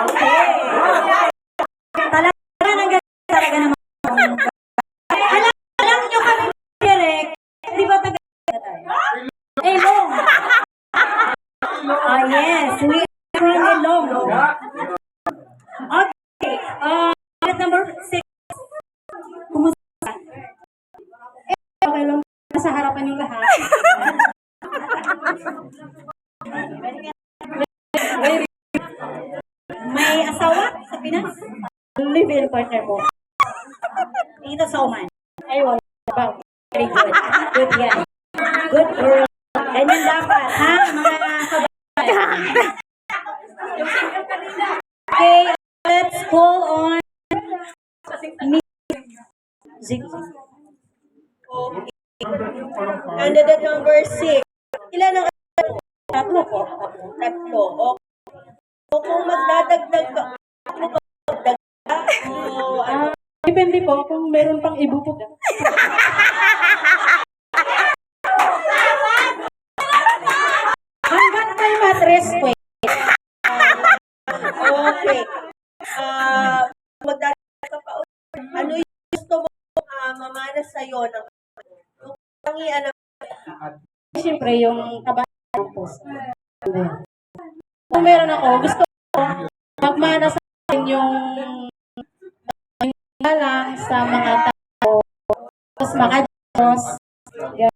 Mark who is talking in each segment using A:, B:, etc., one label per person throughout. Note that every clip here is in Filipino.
A: Okay. Talaga nang talaga naman. Alam nyo kami direct. Di ba taga tayo? Ilong. Ah, yes. We are from Ilong. Okay. Number 6. Kumusta? Okay lang. Nasa harapan yung lahat. May asawa sa Pinas? Live-in partner po. Dito sa Oman. Ay, wala ba? Very good. Good yan. Good girl. Ganyan dapat, ha? Mga kabayan. Okay, let's call on Zigzag.
B: Okay. Candidate number 6. Ilan ang
A: Tatlo po.
B: tatlo? Okay. So, kung magdadagdag ka, ano ba magdagdag? O ano?
A: Depende po kung meron pang ibubog. Hanggat may matres po.
B: Okay. Magdadagdag ka pa ulit. Ano yung gusto mo mamana sa'yo ng tangian ng
A: Siyempre, yung kabahan po. Kung meron ako, gusto ko magmana sa akin yung lang sa mga tao, tapos makadiyos.
B: okay,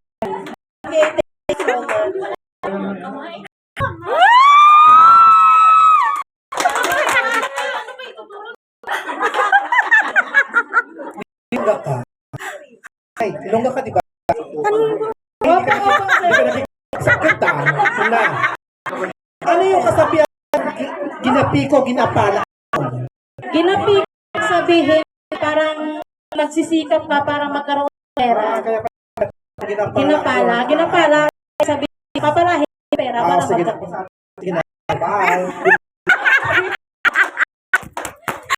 B: thank you so much.
C: Ilongga ka. Ay, Ilongga ka, di ba? Sakit na. Ano yung kasabihan? Ginapi ko, ginapala.
A: Ginapi sabihin, parang magsisikap ka para magkaroon ng pera. Ginapala sabihin, papalahin pera para
C: Sige
A: magkaroon.
C: na. Bye.